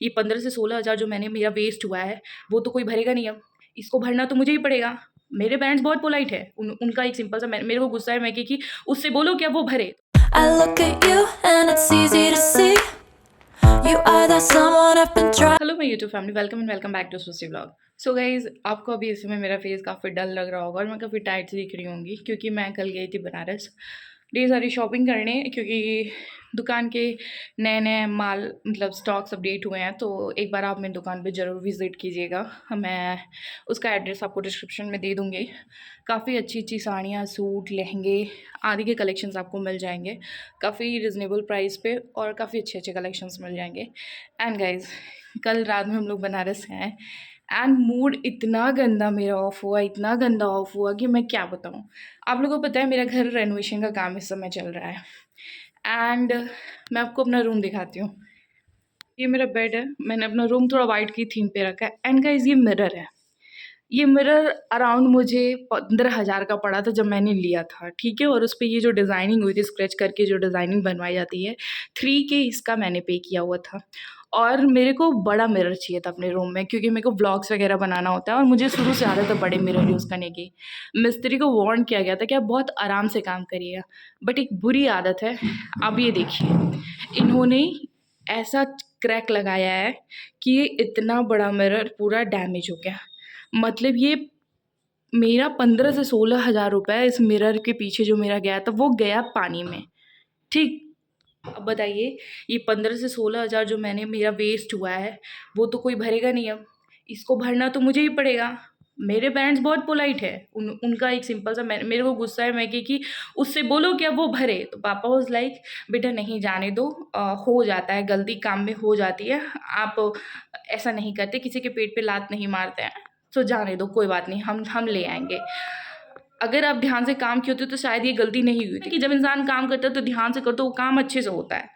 ये 15 से 16 हज़ार जो मैंने मेरा वेस्ट हुआ है, वो तो कोई भरेगा नहीं अब। इसको भरना तो मुझे ही पड़ेगा। मेरे पेरेंट्स बहुत पोलाइट है। उनका एक सिंपल सा मेरे को गुस्सा है मैं कि उससे बोलो कि अब वो भरे। I look at you and it's easy to see you are that someone I've been trying. Hello my YouTube family, welcome and welcome back to Susi vlog. So guys, आपको अभी इस समय मेरा फेस काफ़ी डल लग रहा होगा और मैं काफ़ी टाइट से दिख रही होंगी क्योंकि मैं कल गई थी बनारस ढेर सारी शॉपिंग करने, क्योंकि दुकान के नए नए माल मतलब स्टॉक्स अपडेट हुए हैं। तो एक बार आप मेरी दुकान पे ज़रूर विज़िट कीजिएगा। मैं उसका एड्रेस आपको डिस्क्रिप्शन में दे दूँगी। काफ़ी अच्छी अच्छी साड़ियाँ, सूट, लहंगे आदि के कलेक्शंस आपको मिल जाएंगे काफ़ी रिजनेबल प्राइस पे और काफ़ी अच्छे अच्छे कलेक्शंस मिल जाएंगे। एंड गाइज, कल रात में हम लोग बनारस हैं एंड मूड इतना गंदा मेरा ऑफ हुआ, इतना गंदा ऑफ हुआ कि मैं क्या बताऊँ। आप लोगों को पता है मेरा घर रेनोवेशन का काम इस समय चल रहा है एंड मैं आपको अपना रूम दिखाती हूँ। ये मेरा बेड है, मैंने अपना रूम थोड़ा वाइट की थीम पे रखा है। एंड गाइज, ये मिरर है। ये मिरर अराउंड मुझे 15,000 का पड़ा था जब मैंने लिया था, ठीक है। और उस पर ये जो डिज़ाइनिंग हुई थी, स्क्रैच करके जो डिज़ाइनिंग बनवाई जाती है, 3K इसका मैंने पे किया हुआ था। और मेरे को बड़ा मिरर चाहिए था अपने रूम में क्योंकि मेरे को व्लॉग्स वगैरह बनाना होता है और मुझे शुरू से आदत है बड़े मिरर यूज़ करने की। मिस्त्री को वार्न किया गया था कि आप बहुत आराम से काम करिएगा, बट एक बुरी आदत है। अब ये देखिए, इन्होंने ऐसा क्रैक लगाया है कि ये इतना बड़ा मिरर पूरा डैमेज हो गया। मतलब ये मेरा 15 से 16 हज़ार रुपये इस मिरर के पीछे जो मेरा गया था वो गया पानी में, ठीक। अब बताइए, ये 15 से 16 हज़ार जो मैंने मेरा वेस्ट हुआ है वो तो कोई भरेगा नहीं अब। इसको भरना तो मुझे ही पड़ेगा। मेरे पेरेंट्स बहुत पोलाइट है। उनका एक सिंपल सा मेरे को गुस्सा है मैं कि उससे बोलो कि अब वो भरे। तो पापा वाज लाइक, बेटा नहीं जाने दो, हो जाता है, गलती काम में हो जाती है। आप ऐसा नहीं करते, किसी के पेट पे लात नहीं मारते हैं, तो जाने दो, कोई बात नहीं, हम ले आएंगे। अगर आप ध्यान से काम किए होते तो शायद ये गलती नहीं हुई थी कि जब इंसान काम करता है तो ध्यान से करता है, वो काम अच्छे से होता है।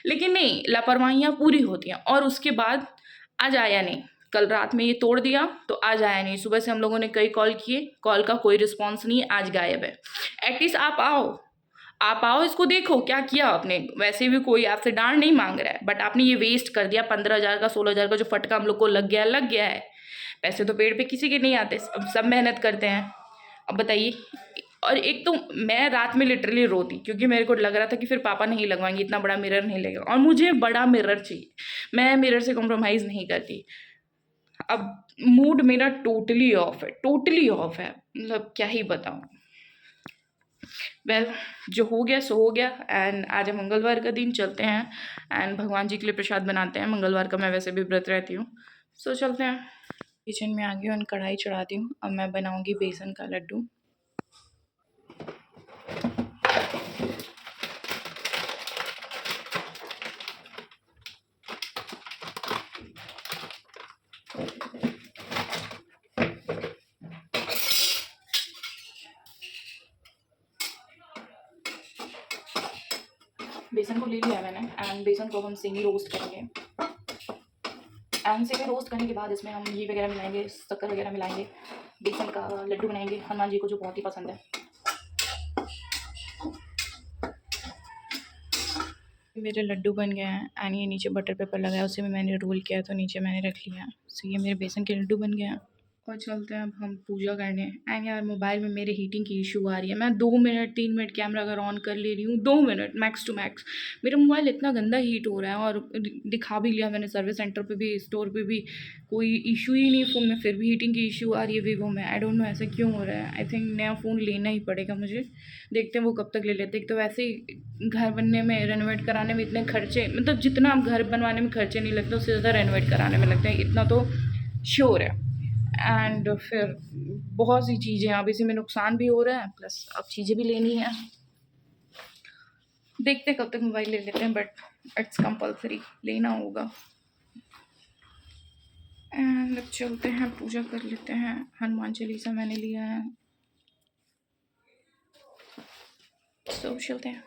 लेकिन नहीं, लापरवाहियाँ पूरी होती हैं। और उसके बाद आज आया नहीं। कल रात में ये तोड़ दिया तो आज आया नहीं। सुबह से हम लोगों ने कई कॉल किए, कॉल का कोई रिस्पॉन्स नहीं, आज गायब है। एटलीस्ट आप आओ, इसको देखो क्या किया आपने। वैसे भी कोई आपसे डांट नहीं मांग रहा है, बट आपने ये वेस्ट कर दिया 15,000 का, 16,000 का जो फटका हम लोग को लग गया है। पैसे तो पेड़ पे किसी के नहीं आते, सब मेहनत करते हैं। अब बताइए। और एक तो मैं रात में लिटरली रोती क्योंकि मेरे को लग रहा था कि फिर पापा नहीं लगवाएंगे, इतना बड़ा मिरर नहीं लगेगा और मुझे बड़ा मिरर चाहिए। मैं मिरर से कॉम्प्रोमाइज़ नहीं करती। अब मूड मेरा टोटली ऑफ है, टोटली ऑफ है, मतलब क्या ही बताऊँ। वेल, जो हो गया सो हो गया। एंड आज है मंगलवार का दिन, चलते हैं एंड भगवान जी के लिए प्रसाद बनाते हैं। मंगलवार का मैं वैसे भी व्रत रहती हूँ, सो चलते हैं। किचन में आ गई हूँ, कढ़ाई चढ़ाती हूँ। अब मैं बनाऊँगी बेसन का लड्डू। बेसन को ले लिया मैंने एंड बेसन को हम सेमी रोस्ट करेंगे। एंड सेमी रोस्ट करने के बाद इसमें हम घी वगैरह मिलाएंगे, शक्कर वगैरह मिलाएंगे, बेसन का लड्डू बनाएंगे हनुमान जी को, जो बहुत ही पसंद है। मेरे लड्डू बन गए हैं एंड ये नीचे बटर पेपर लगा है, उसी में मैंने रोल किया तो नीचे मैंने रख लिया। सो ये मेरे बेसन के लड्डू बन गए हैं। और चलते हैं अब हम पूजा करने। एंड यार, मोबाइल में मेरे हीटिंग की इशू आ रही है। मैं 2 मिनट 3 मिनट कैमरा अगर ऑन कर ले रही हूँ, 2 मिनट मैक्स टू मैक्स, मेरा मोबाइल इतना गंदा हीट हो रहा है। और दिखा भी लिया मैंने सर्विस सेंटर पे भी, स्टोर पे भी, कोई इशू ही नहीं फ़ोन में, फिर भी हीटिंग की इशू आ रही है वीवो में। आई डोंट नो ऐसा क्यों हो रहा है। आई थिंक नया फ़ोन लेना ही पड़ेगा मुझे। देखते हैं वो कब तक ले लेते। एक तो वैसे ही घर बनने में, रेनोवेट कराने में इतने खर्चे, मतलब जितना आप घर बनवाने में खर्चे नहीं लगते उससे ज़्यादा रेनोवेट कराने में लगते हैं, इतना तो श्योर है। एंड फिर बहुत सी चीज़ें, अब इसी में नुकसान भी हो रहा है, प्लस अब चीज़ें भी लेनी है। देखते कब तक मोबाइल ले लेते हैं, बट इट्स कंपल्सरी, लेना होगा। एंड अब चलते हैं, पूजा कर लेते हैं। हनुमान चालीसा मैंने लिया है, तो चलते हैं।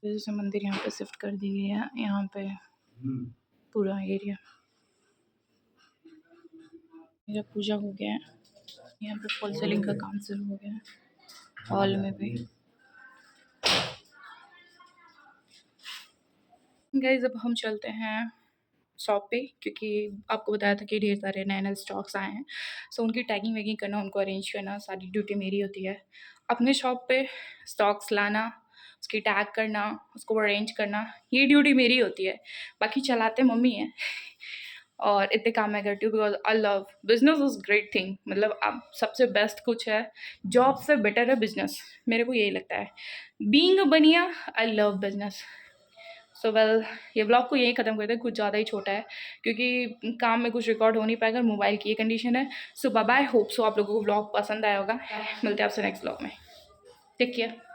जैसे मंदिर यहाँ पे शिफ्ट कर दी गई है, यहाँ पे पूरा एरिया मेरा पूजा हो गया है। यहाँ पे फॉल सीलिंग का काम शुरू हो गया है, हॉल में भी। गाइज़ अब हम चलते हैं शॉप पे, क्योंकि आपको बताया था कि ढेर सारे नए-नए स्टॉक्स आए हैं। सो उनकी टैगिंग वैगिंग करना, उनको अरेंज करना, सारी ड्यूटी मेरी होती है। अपने शॉप पे स्टॉक्स लाना, उसकी टैग करना, उसको अरेंज करना, ये ड्यूटी मेरी होती है। बाकी चलाते मम्मी हैं और इतने काम मैं करती हूँ because I love business is great thing. मतलब अब सबसे बेस्ट कुछ है, जॉब से बेटर है बिज़नेस, मेरे को यही लगता है। बीइंग अ बनिया, I love business. So well ये ब्लॉग को यहीं ख़त्म करते हैं, कुछ ज़्यादा ही छोटा है क्योंकि काम में कुछ रिकॉर्ड हो नहीं पाएगा, मोबाइल की ये कंडीशन है। सो बाय बाय, होप सो आप लोगों को ब्लॉग पसंद आया होगा। मिलते हैं आपसे नेक्स्ट ब्लॉग में। Take care.